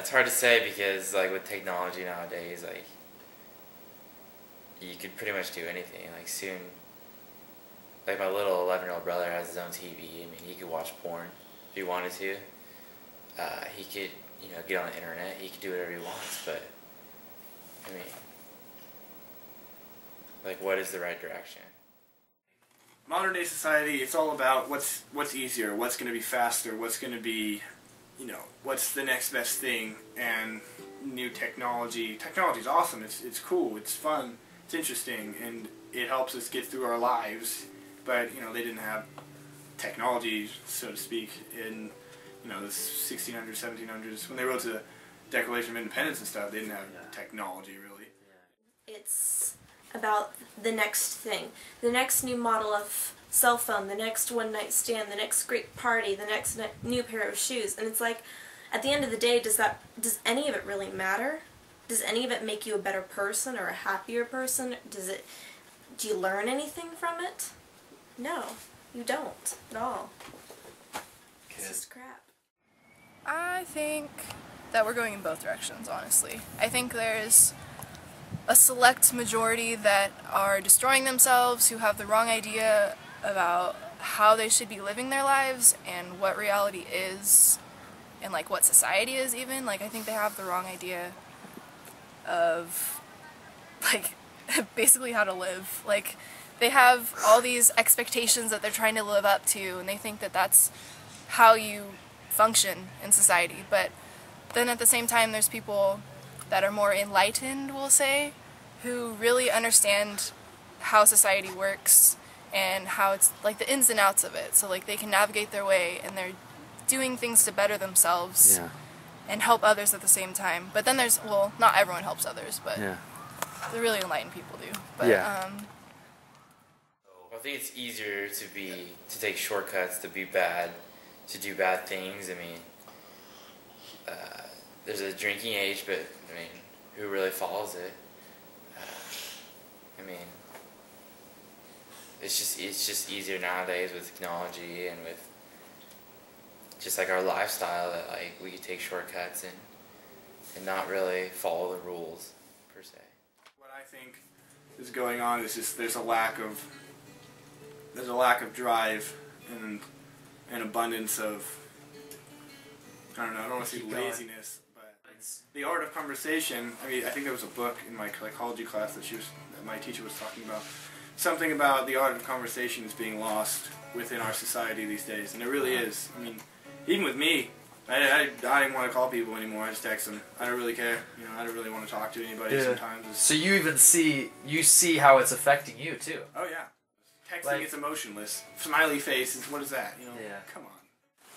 It's hard to say because like with technology nowadays, like you could pretty much do anything. Like soon, like my little 11-year-old brother has his own TV. I mean, he could watch porn if he wanted to. He could, get on the internet. He could do whatever he wants. But I mean, like, what is the right direction? Modern day society, it's all about what's easier, what's going to be faster, what's going to be, what's the next best thing, and new technology. Technology's awesome. It's cool. It's fun. It's interesting, and it helps us get through our lives. But they didn't have technology, so to speak, in the 1600s, 1700s when they wrote the Declaration of Independence and stuff. They didn't have technology really. It's about the next thing, the next new model of cell phone, the next one-night stand, the next great party, the next new pair of shoes, and it's like, at the end of the day, does any of it really matter? Does any of it make you a better person or a happier person? Do you learn anything from it? No, you don't at all. It's just crap. I think that we're going in both directions, honestly. I think there's a select majority that are destroying themselves, who have the wrong idea about how they should be living their lives and what reality is and like what society is even. Like I think they have the wrong idea of like basically how to live. Like they have all these expectations that they're trying to live up to, and they think that that's how you function in society. But then at the same time there's people that are more enlightened, we'll say, who really understand how society works and how it's like the ins and outs of it. So like they can navigate their way and they're doing things to better themselves and help others at the same time. But then there's, well, not everyone helps others, but the really enlightened people do. But I think it's easier to take shortcuts, to be bad, to do bad things. I mean, there's a drinking age, but I mean, who really follows it? I mean, it's just easier nowadays with technology and with just like our lifestyle that like we could take shortcuts and not really follow the rules per se. What I think is going on is just there's a lack of drive and an abundance of, I don't want to say laziness, but it's the art of conversation. I mean, I think there was a book in my psychology class that my teacher was talking about. Something about the art of conversation is being lost within our society these days, and it really is. I mean, even with me, I didn't want to call people anymore. I just text them. I don't really care. I don't really want to talk to anybody sometimes. So you even see how it's affecting you too. Oh yeah. Texting is emotionless. Smiley face, what is that? Come on.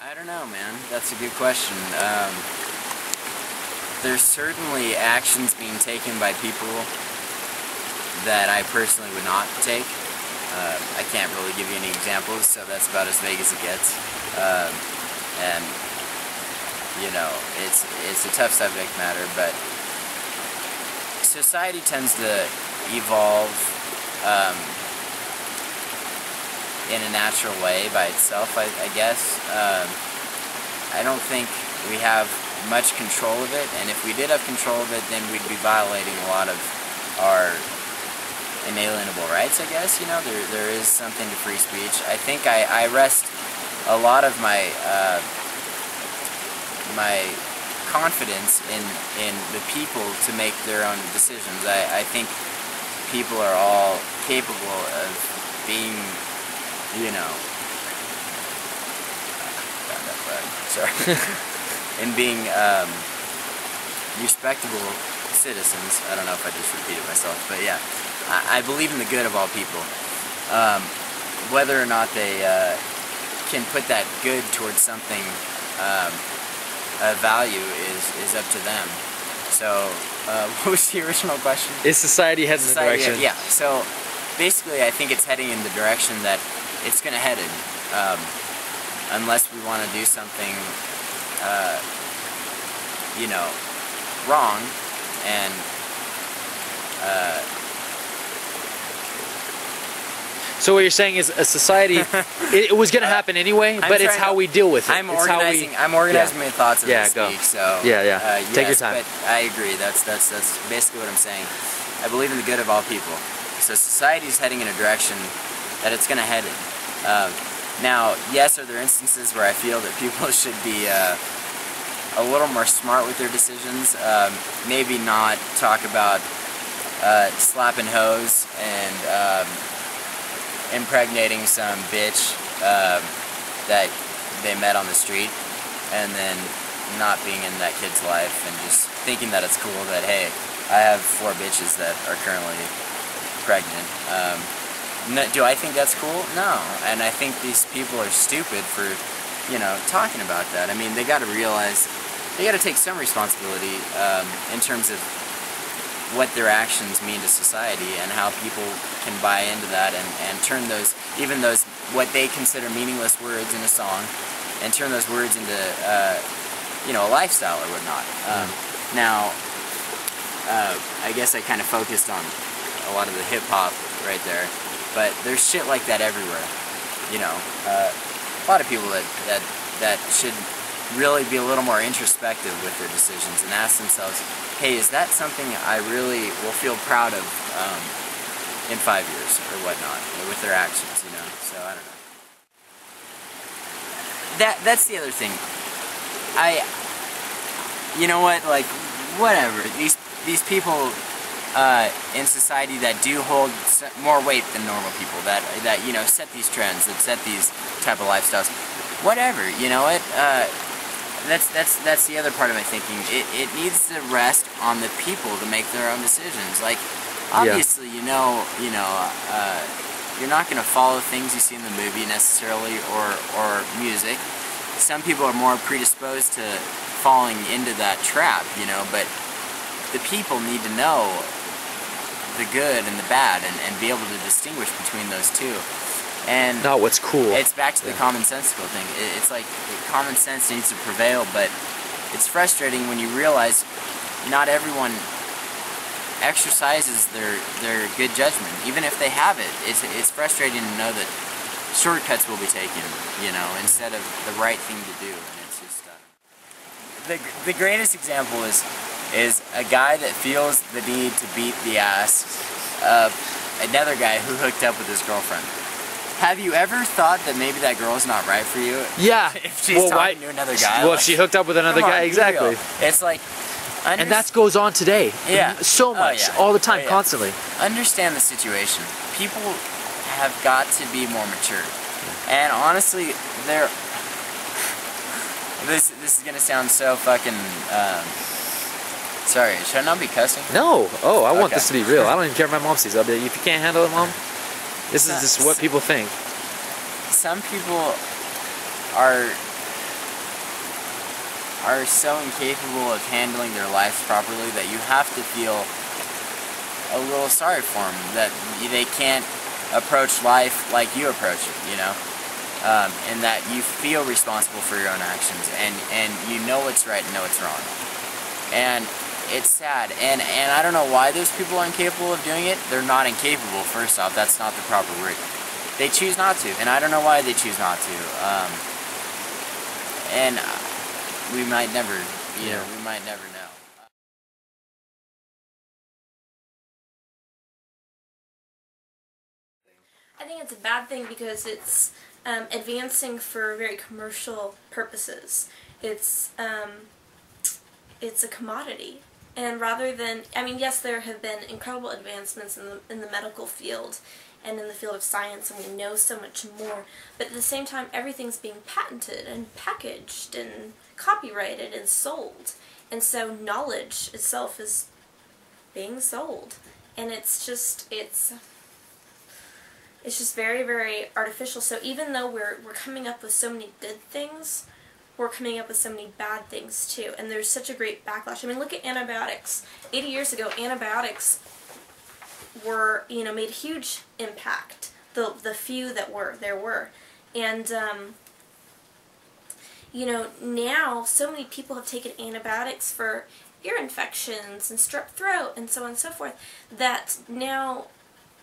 I don't know, man. That's a good question. There's certainly actions being taken by people that I personally would not take. I can't really give you any examples, so that's about as vague as it gets. And it's a tough subject matter, but society tends to evolve in a natural way by itself, I guess. I don't think we have much control of it, and if we did have control of it, then we'd be violating a lot of our inalienable rights, I guess. There is something to free speech. I think I rest a lot of my my confidence in the people to make their own decisions. I think people are all capable of being, and being respectable citizens. I don't know if I just repeated myself, but yeah, I believe in the good of all people. Whether or not they can put that good towards something of value is up to them. So, what was the original question? Is society heading in the direction? Yeah, so basically I think it's heading in the direction that it's going to head in. Unless we want to do something, wrong, and So what you're saying is a society, it was going to happen anyway, but it's how we deal with it. I'm it's organizing. how we, I'm organizing my thoughts as I go. speak. So Take your yes, time. But I agree. That's basically what I'm saying. I believe in the good of all people. So society is heading in a direction that it's going to head in. Now, yes, are there instances where I feel that people should be a little more smart with their decisions? Maybe not talk about slapping hoes and impregnating some bitch that they met on the street, and then not being in that kid's life and just thinking that it's cool that, hey, I have 4 bitches that are currently pregnant. Do I think that's cool? No. And I think these people are stupid for, you know, talking about that. I mean, they got to realize, they got to take some responsibility in terms of what their actions mean to society and how people can buy into that and turn those, even those, what they consider meaningless words in a song, and turn those words into, you know, a lifestyle or whatnot. Now, I guess I kind of focused on a lot of the hip-hop right there, but there's shit like that everywhere, you know. A lot of people that should really be a little more introspective with their decisions and ask themselves, hey, is that something I really will feel proud of in 5 years or whatnot, with their actions, you know? So I don't know. That's the other thing. You know what, like, whatever, these people in society that do hold more weight than normal people, that you know, set these trends, that set these type of lifestyles, whatever, you know what, that's the other part of my thinking. It needs to rest on the people to make their own decisions. Like, obviously, you know, you're not going to follow things you see in the movie necessarily, or music. Some people are more predisposed to falling into that trap, you know, but the people need to know the good and the bad and be able to distinguish between those two. And not what's cool. It's back to the commonsensical thing. It's like common sense needs to prevail, but it's frustrating when you realize not everyone exercises their good judgment, even if they have it. It's frustrating to know that shortcuts will be taken, you know, instead of the right thing to do. And it's just the greatest example is a guy that feels the need to beat the ass of another guy who hooked up with his girlfriend. Have you ever thought that maybe that girl's not right for you? Yeah. If she's talking to another guy. Well, like, if she hooked up with another guy, exactly. It's like, and that goes on today. Yeah. So much, all the time, constantly. Understand the situation. People have got to be more mature. And honestly, this is gonna sound so fucking. Sorry, should I not be cussing? No. Oh, I want this to be real. I don't even care if my mom sees it. I'll be like, if you can't handle it, Mom, this is just what people think. Some people are so incapable of handling their lives properly that you have to feel a little sorry for them, that they can't approach life like you approach it, you know? And that you feel responsible for your own actions, and you know what's right and know what's wrong. And it's sad, and I don't know why those people are incapable of doing it. They're not incapable, first off. That's not the proper word. They choose not to, and I don't know why they choose not to. And we might never, you know, we might never know. I think it's a bad thing because it's advancing for very commercial purposes. It's a commodity. And rather than, I mean, yes, there have been incredible advancements in the medical field and in the field of science, and we know so much more, but at the same time, everything's being patented and packaged and copyrighted and sold. And so knowledge itself is being sold. And it's just very, very artificial. So even though we're coming up with so many good things, we're coming up with so many bad things too, and there's such a great backlash. I mean, look at antibiotics. 80 years ago, antibiotics were, you know, made a huge impact. The few that there were, and you know, now so many people have taken antibiotics for ear infections and strep throat and so on and so forth that now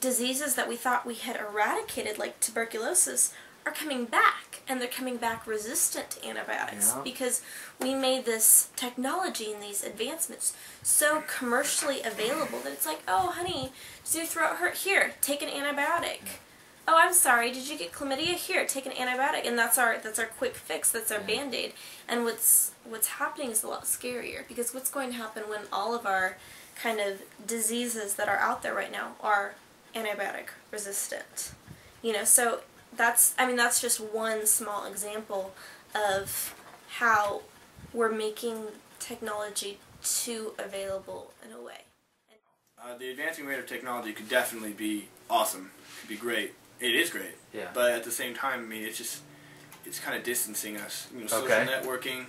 diseases that we thought we had eradicated, like tuberculosis, are coming back, and they're coming back resistant to antibiotics because we made this technology and these advancements so commercially available that it's like, oh honey, does your throat hurt? Here, take an antibiotic. Oh, I'm sorry, did you get chlamydia? Here, take an antibiotic. And that's our quick fix, that's our Band-Aid. And what's happening is a lot scarier, because what's going to happen when all of our kind of diseases that are out there right now are antibiotic resistant? You know, so that's just one small example of how we're making technology too available in a way. The advancing rate of technology could definitely be awesome. Could be great. It is great. Yeah. But at the same time, I mean, it's kind of distancing us. You know, social networking.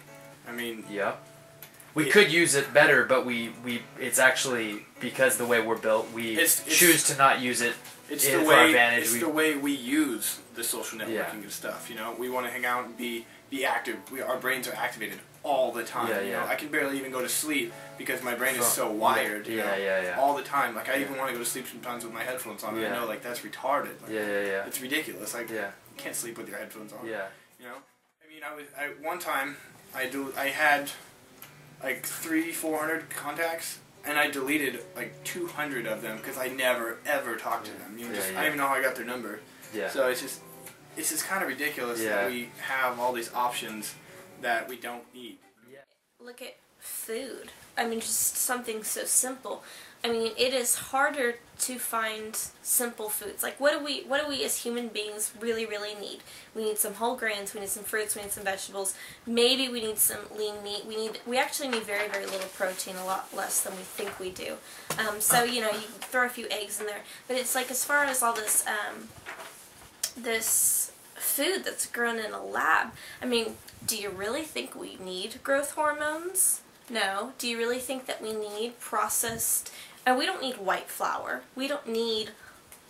I mean. Yeah. We could use it better, but it's actually, because the way we're built, we choose to not use it for our advantage. It's the way we use the social networking and stuff. You know, we want to hang out and be active. Our brains are activated all the time. You know, I can barely even go to sleep because my brain is so wired. You know, all the time. Like I even want to go to sleep sometimes with my headphones on. And I know, like, that's retarded. Like, it's ridiculous. Like you can't sleep with your headphones on. Yeah. You know, I mean, one time I had like 300-400 contacts, and I deleted like 200 of them because I never ever talked to them. You know, I don't even know how I got their number. Yeah. So it's just kind of ridiculous that we have all these options that we don't need. Look at food. I mean, just something so simple. I mean, it is harder to find simple foods. Like, what do we as human beings really, really need? We need some whole grains, we need some fruits, we need some vegetables. Maybe we need some lean meat. We actually need very, very little protein, a lot less than we think we do. So, you know, you can throw a few eggs in there. But it's like, as far as all this, this food that's grown in a lab, I mean, do you really think we need growth hormones? No. Do you really think that we need processed... And we don't need white flour. We don't need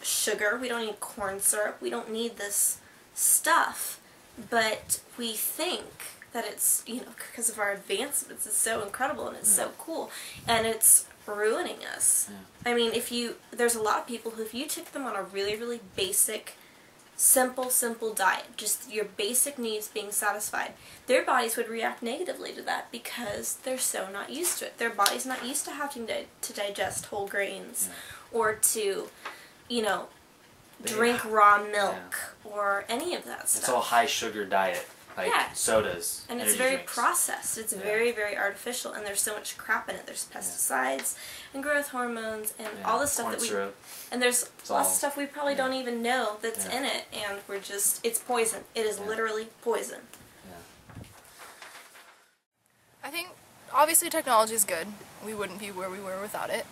sugar. We don't need corn syrup. We don't need this stuff. But we think that it's, you know, because of our advancements, it's so incredible and it's so cool. And it's ruining us. I mean, there's a lot of people who, if you took them on a really, really basic, simple diet, just your basic needs being satisfied, their bodies would react negatively to that because they're so not used to it. Their body's not used to having to digest whole grains or to, you know, drink raw milk or any of that stuff. It's all high sugar diet, like sodas, and it's very processed. It's very, very artificial, and there's so much crap in it. There's pesticides and growth hormones and all the stuff and there's lots of stuff we probably don't even know that's in it, and it's poison. It is literally poison. I think, obviously, technology is good. We wouldn't be where we were without it.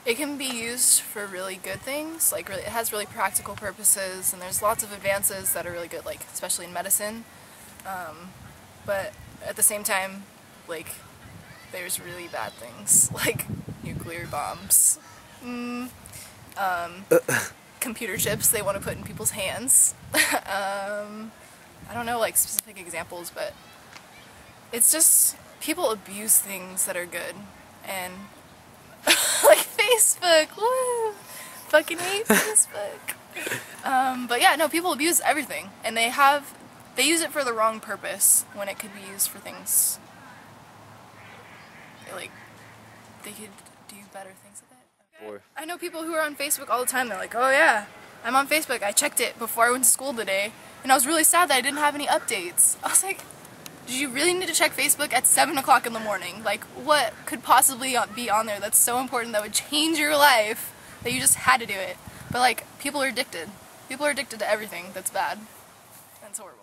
It can be used for really good things, like it has really practical purposes, and there's lots of advances that are really good, like especially in medicine. But at the same time, like, there's really bad things, like nuclear bombs, computer chips they want to put in people's hands. I don't know, like, specific examples, but it's just people abuse things that are good, and like Facebook, woo! Fucking hate Facebook. But yeah, no, people abuse everything, and they use it for the wrong purpose when it could be used for things like they could do better things with it. I know people who are on Facebook all the time. They're like, oh yeah, I'm on Facebook. I checked it before I went to school today, and I was really sad that I didn't have any updates. I was like, did you really need to check Facebook at 7 o'clock in the morning? Like, what could possibly be on there that's so important that would change your life that you just had to do it? But like, people are addicted. People are addicted to everything that's bad. That's horrible.